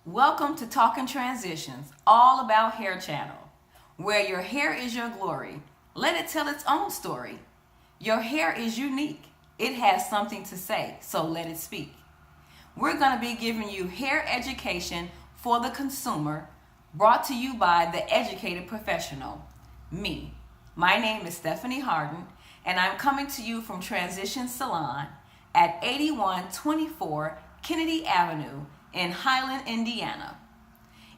Welcome to Talkin Transitions, all about hair channel, where your hair is your glory. Let it tell its own story. Your hair is unique. It has something to say, so let it speak. We're going to be giving you hair education for the consumer, brought to you by the educated professional, me. My name is Stephanie Harden, and I'm coming to you from Transition Salon at 8124 Kennedy Avenue in Highland, Indiana.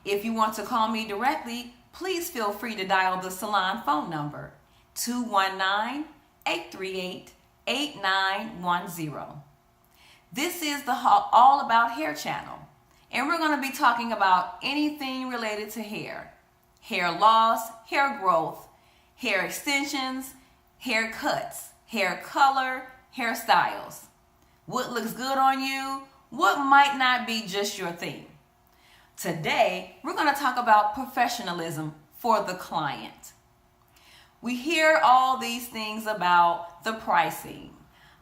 If you want to call me directly, please feel free to dial the salon phone number, 219-838-8910. This is the All About Hair channel, and we're going to be talking about anything related to hair. Hair loss, hair growth, hair extensions, hair cuts, hair color, hairstyles. What looks good on you, what might not be just your thing. Today, we're going to talk about professionalism for the client. We hear all these things about the pricing,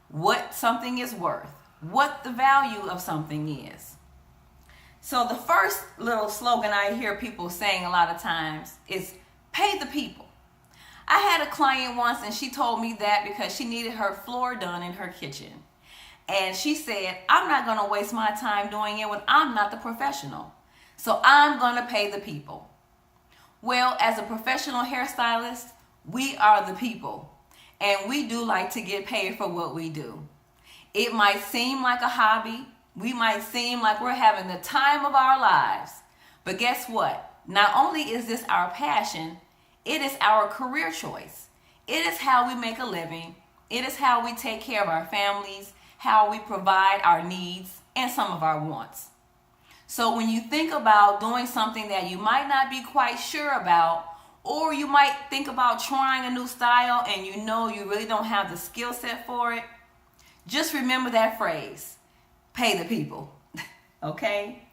what something is worth, what the value of something is. So the first little slogan I hear people saying a lot of times is pay the people. I had a client once and she told me that because she needed her floor done in her kitchen. And she said, I'm not going to waste my time doing it when I'm not the professional. So I'm going to pay the people. Well, as a professional hairstylist, we are the people. And we do like to get paid for what we do. It might seem like a hobby. We might seem like we're having the time of our lives. But guess what? Not only is this our passion, it is our career choice. It is how we make a living. It is how we take care of our families, how we provide our needs and some of our wants. So when you think about doing something that you might not be quite sure about, or you might think about trying a new style and you know you really don't have the skill set for it, just remember that phrase, pay the people, okay?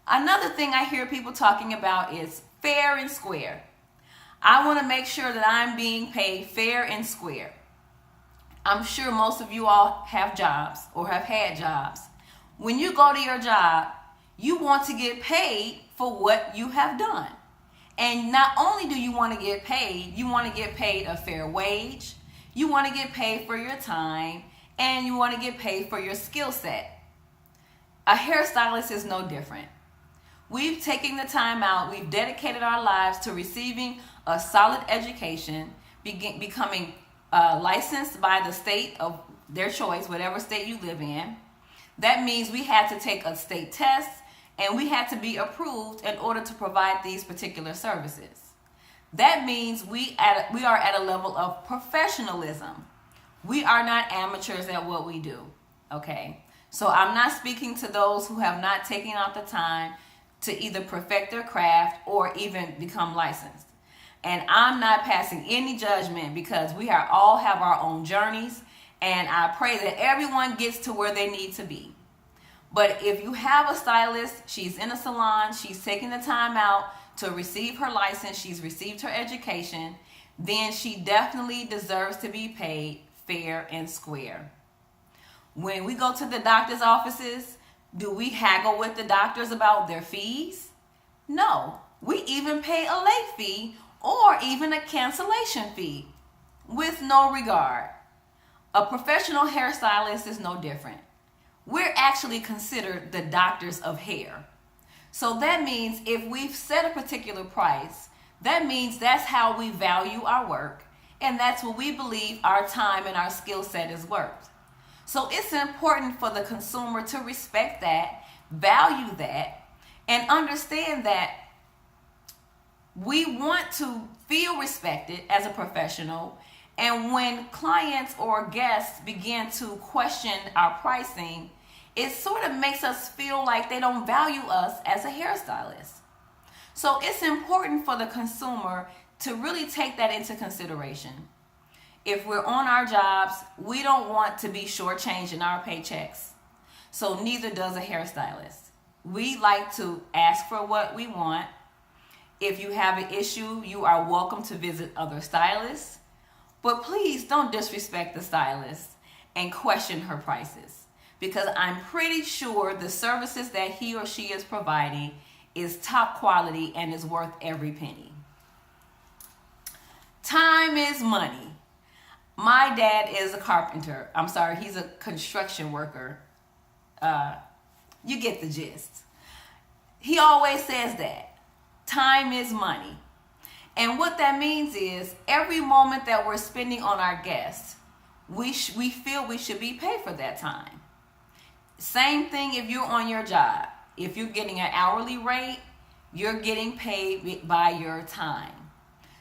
Another thing I hear people talking about is fair and square. I want to make sure that I'm being paid fair and square. I'm sure most of you all have jobs or have had jobs. When you go to your job, you want to get paid for what you have done. And not only do you want to get paid, you want to get paid a fair wage, you want to get paid for your time, and you want to get paid for your skill set. A hairstylist is no different. We've taken the time out, we've dedicated our lives to receiving a solid education, becoming licensed by the state of their choice, whatever state you live in. That means we had to take a state test and we had to be approved in order to provide these particular services. That means we are at a level of professionalism. We are not amateurs at what we do, okay? So I'm not speaking to those who have not taken out the time to either perfect their craft or even become licensed. And I'm not passing any judgment because we all have our own journeys, and I pray that everyone gets to where they need to be. But if you have a stylist, she's in a salon, she's taking the time out to receive her license, she's received her education, then she definitely deserves to be paid fair and square. When we go to the doctor's offices, do we haggle with the doctors about their fees? No, we even pay a late fee or even a cancellation fee with no regard. A professional hairstylist is no different. We're actually considered the doctors of hair. So that means if we've set a particular price, that means that's how we value our work, and that's what we believe our time and our skill set is worth. So it's important for the consumer to respect that, value that, and understand that we want to feel respected as a professional, and when clients or guests begin to question our pricing, it sort of makes us feel like they don't value us as a hairstylist. So it's important for the consumer to really take that into consideration. If we're on our jobs, we don't want to be shortchanging our paychecks. So neither does a hairstylist. We like to ask for what we want. If you have an issue, you are welcome to visit other stylists. But please don't disrespect the stylist and question her prices. because I'm pretty sure the services that he or she is providing is top quality and is worth every penny. Time is money. My dad is a carpenter. I'm sorry, he's a construction worker. You get the gist. He always says that. Time is money. And what that means is every moment that we're spending on our guests, we feel we should be paid for that time. Same thing if you're on your job. If you're getting an hourly rate, you're getting paid by your time.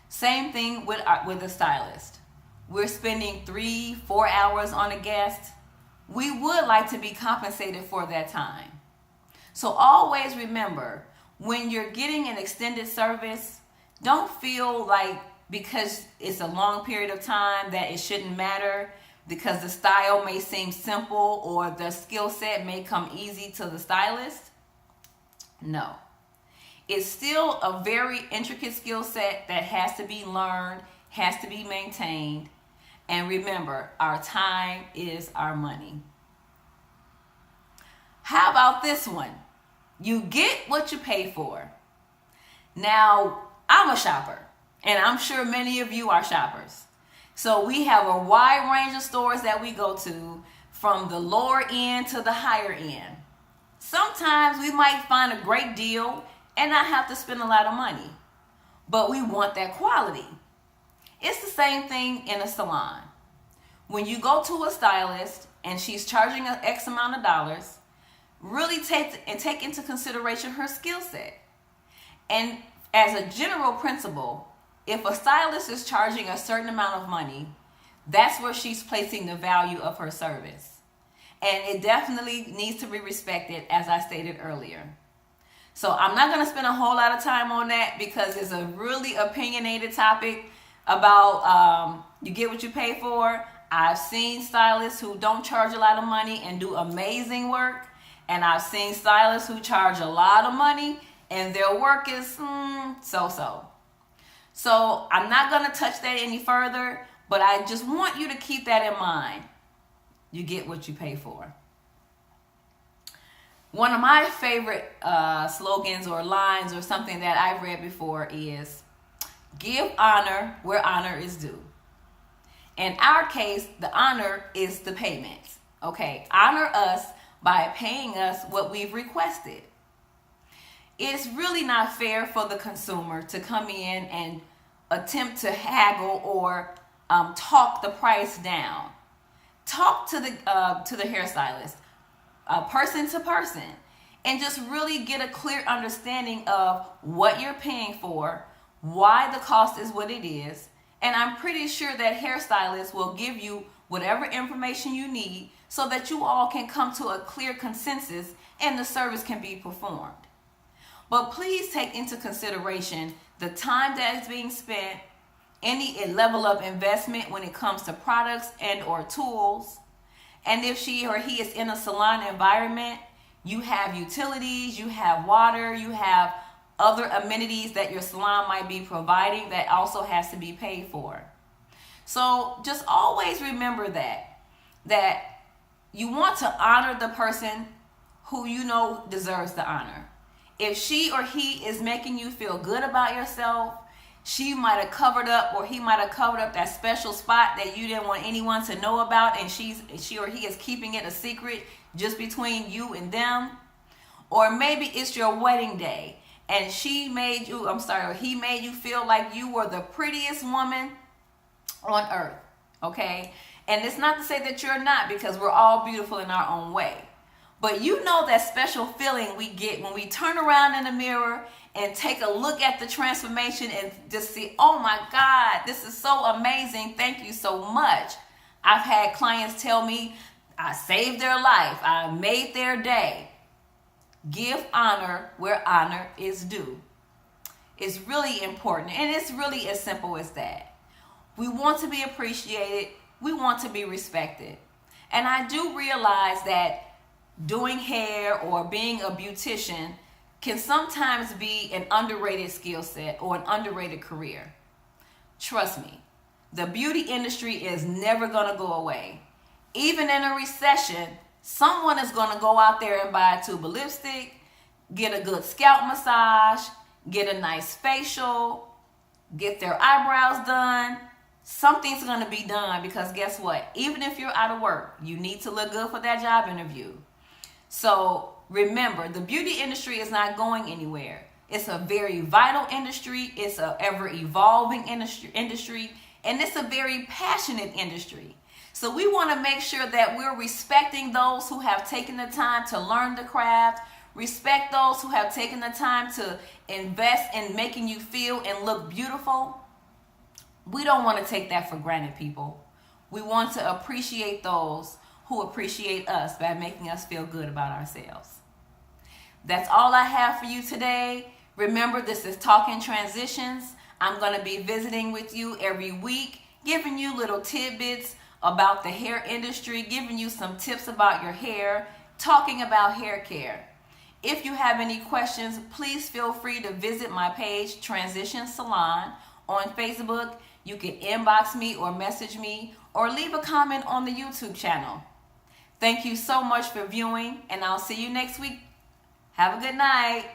Same thing with a stylist. We're spending 3-4 hours on a guest. We would like to be compensated for that time. So always remember, when you're getting an extended service, don't feel like because it's a long period of time that it shouldn't matter, because the style may seem simple or the skill set may come easy to the stylist. No. It's still a very intricate skill set that has to be learned, has to be maintained. And remember, our time is our money. How about this one? You get what you pay for. Now, I'm a shopper, and I'm sure many of you are shoppers. So we have a wide range of stores that we go to, from the lower end to the higher end. Sometimes we might find a great deal and not have to spend a lot of money, but we want that quality. It's the same thing in a salon. When you go to a stylist and she's charging an X amount of dollars, really take into consideration her skill set. And as a general principle, if a stylist is charging a certain amount of money, that's where she's placing the value of her service. And it definitely needs to be respected, as I stated earlier. So I'm not going to spend a whole lot of time on that because it's a really opinionated topic about you get what you pay for. I've seen stylists who don't charge a lot of money and do amazing work. And I've seen stylists who charge a lot of money and their work is so-so. So I'm not going to touch that any further, but I just want you to keep that in mind. You get what you pay for. One of my favorite slogans or lines or something that I've read before is, give honor where honor is due. In our case, the honor is the payment. Okay, honor us by paying us what we've requested. It's really not fair for the consumer to come in and attempt to haggle or talk the price down. Talk to the hairstylist, person to person, and just really get a clear understanding of what you're paying for, why the cost is what it is, and I'm pretty sure that hairstylists will give you whatever information you need so that you all can come to a clear consensus and the service can be performed. But please take into consideration the time that is being spent, any level of investment when it comes to products and or tools. And if she or he is in a salon environment, you have utilities, you have water, you have other amenities that your salon might be providing that also has to be paid for. So just always remember that you want to honor the person who you know deserves the honor. If she or he is making you feel good about yourself, she might have covered up or he might have covered up that special spot that you didn't want anyone to know about, and she or he is keeping it a secret just between you and them. Or maybe it's your wedding day and he made you feel like you were the prettiest woman on earth. Okay? And it's not to say that you're not, because we're all beautiful in our own way. But you know that special feeling we get when we turn around in the mirror and take a look at the transformation and just see, oh my God, this is so amazing. Thank you so much. I've had clients tell me I saved their life. I made their day. Give honor where honor is due. It's really important, and it's really as simple as that. We want to be appreciated. We want to be respected. And I do realize that doing hair or being a beautician can sometimes be an underrated skill set or an underrated career. Trust me, the beauty industry is never going to go away. Even in a recession, Someone is going to go out there and buy a tube of lipstick, get a good scalp massage, get a nice facial, get their eyebrows done. Something's going to be done, because guess what? Even if you're out of work, you need to look good for that job interview. So remember, the beauty industry is not going anywhere. It's a very vital industry. It's a ever evolving industry, and it's a very passionate industry. So we want to make sure that we're respecting those who have taken the time to learn the craft, respect those who have taken the time to invest in making you feel and look beautiful. We don't want to take that for granted, people. We want to appreciate those who appreciate us by making us feel good about ourselves. That's all I have for you today. Remember, this is Talkin Transitions. I'm going to be visiting with you every week, giving you little tidbits about the hair industry, giving you some tips about your hair, talking about hair care. If you have any questions, please feel free to visit my page, Transition Salon, on Facebook. You can inbox me or message me or leave a comment on the YouTube channel. Thank you so much for viewing, and I'll see you next week. Have a good night.